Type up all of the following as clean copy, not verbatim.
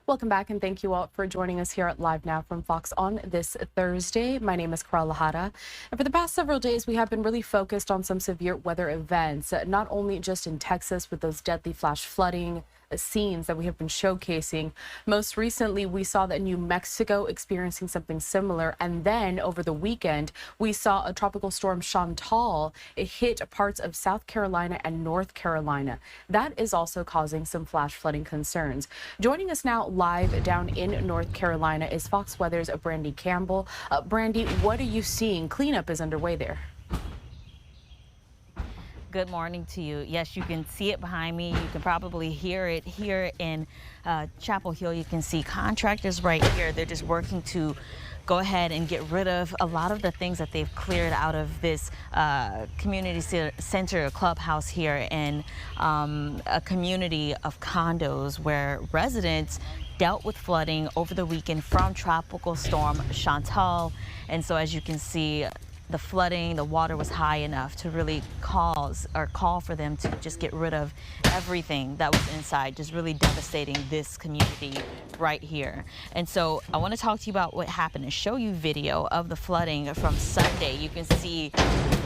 Welcome back, and thank you all for joining us here at Live Now from Fox on this Thursday. My name is Carla Lahara, and for the past several days, we have been really focused on some severe weather events, not only just in Texas with those deadly flash flooding scenes that we have been showcasing. Most recently, we saw that New Mexico experiencing something similar, and then over the weekend, we saw a tropical storm Chantal. It hit parts of South Carolina and North Carolina. That is also causing some flash flooding concerns. Joining us now live down in North Carolina is Fox Weather's Brandy Campbell. Brandy, what are you seeing? Cleanup is underway there. Good morning to you. Yes, you can see it behind me. You can probably hear it here in Chapel Hill. You can see contractors right here. They're just working to go ahead and get rid of a lot of the things that they've cleared out of this community center clubhouse here in a community of condos where residents dealt with flooding over the weekend from Tropical Storm Chantal. And so as you can see, the flooding, the water was high enough to really call for them to just get rid of everything that was inside, just really devastating this community right here. And so I want to talk to you about what happened and show you video of the flooding from Sunday. You can see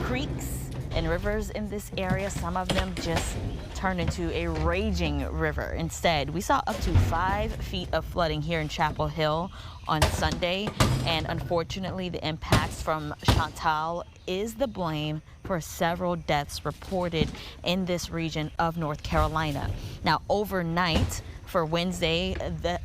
creeks and rivers in this area. Some of them just turned into a raging river. Instead, we saw up to 5 feet of flooding here in Chapel Hill on Sunday, and unfortunately the impacts from Chantal is the blame for several deaths reported in this region of North Carolina. Now overnight for Wednesday,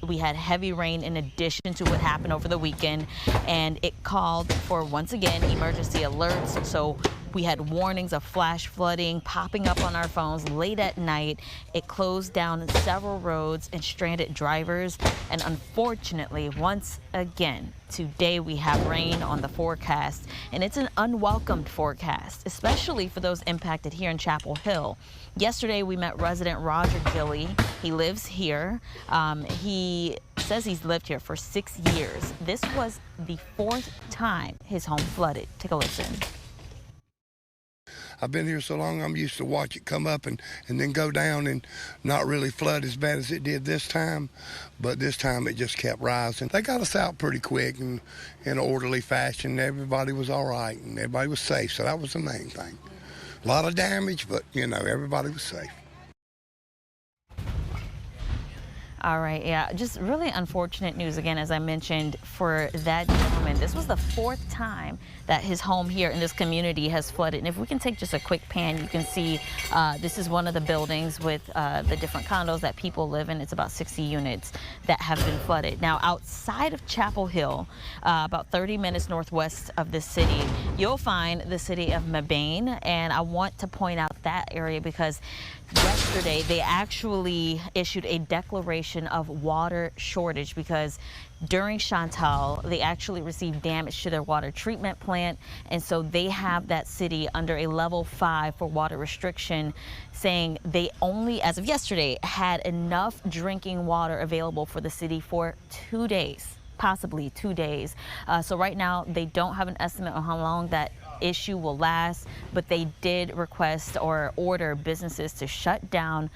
we had heavy rain in addition to what happened over the weekend, and it called for, once again, emergency alerts. So we had warnings of flash flooding popping up on our phones late at night. It closed down several roads and stranded drivers. And unfortunately, once again, today we have rain on the forecast, and it's an unwelcomed forecast, especially for those impacted here in Chapel Hill. Yesterday, we met resident Roger Gilly. He lives here. He says he's lived here for 6 years. This was the 4th time his home flooded. Take a listen. I've been here so long, I'm used to watch it come up and then go down and not really flood as bad as it did this time. But this time it just kept rising. They got us out pretty quick and in an orderly fashion. Everybody was all right and everybody was safe, so that was the main thing. A lot of damage, but, you know, everybody was safe. All right, yeah, just really unfortunate news again, as I mentioned, for that gentleman. This was the 4th time that his home here in this community has flooded. And if we can take just a quick pan, you can see this is one of the buildings with the different condos that people live in. It's about 60 units that have been flooded. Now, outside of Chapel Hill, about 30 minutes northwest of the city, you'll find the city of Mebane. And I want to point out that area because yesterday they actually issued a declaration of water shortage because during Chantal they actually received damage to their water treatment plant, and so they have that city under a level 5 for water restriction, saying they only, as of yesterday, had enough drinking water available for the city for 2 days. Possibly 2 days. So right now they don't have an estimate on how long that issue will last, but they did request or order businesses to shut down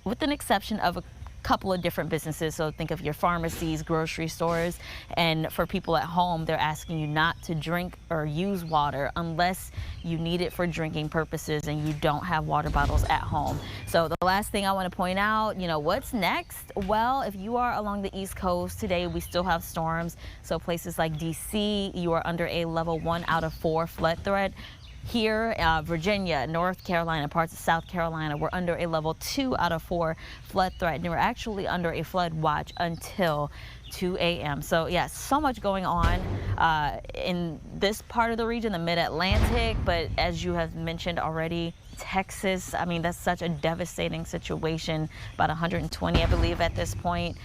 with an exception of a couple of different businesses. So think of your pharmacies, grocery stores, and for people at home, they're asking you not to drink or use water unless you need it for drinking purposes and you don't have water bottles at home. So the last thing I want to point out, you know, what's next? Well, if you are along the East Coast today, we still have storms. So places like DC, you are under a level 1 out of 4 flood threat. Here, Virginia, North Carolina, parts of South Carolina, we're under a level 2 out of 4 flood threat, and we're actually under a flood watch until 2 a.m. So yeah, so much going on in this part of the region, the mid-Atlantic, but as you have mentioned already, Texas, I mean, that's such a devastating situation. About 120, I believe, at this point,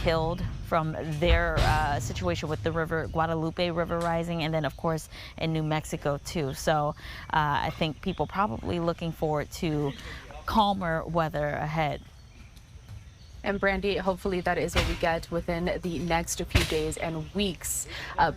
killed from their situation with the river, Guadalupe River rising, and then, of course, in New Mexico, too. So I think people probably looking forward to calmer weather ahead. And Brandy, hopefully that is what we get within the next few days and weeks.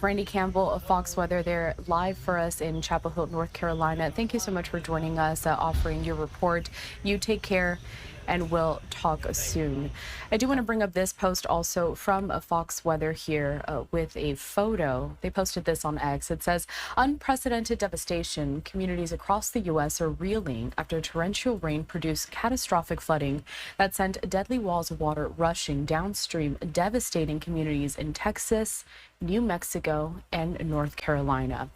Brandy Campbell of Fox Weather there live for us in Chapel Hill, North Carolina. Thank you so much for joining us, offering your report. You take care. and we'll talk soon. I do want to bring up this post also from Fox Weather here with a photo. They posted this on X. It says, unprecedented devastation. Communities across the U.S. are reeling after torrential rain produced catastrophic flooding that sent deadly walls of water rushing downstream, devastating communities in Texas, New Mexico, and North Carolina.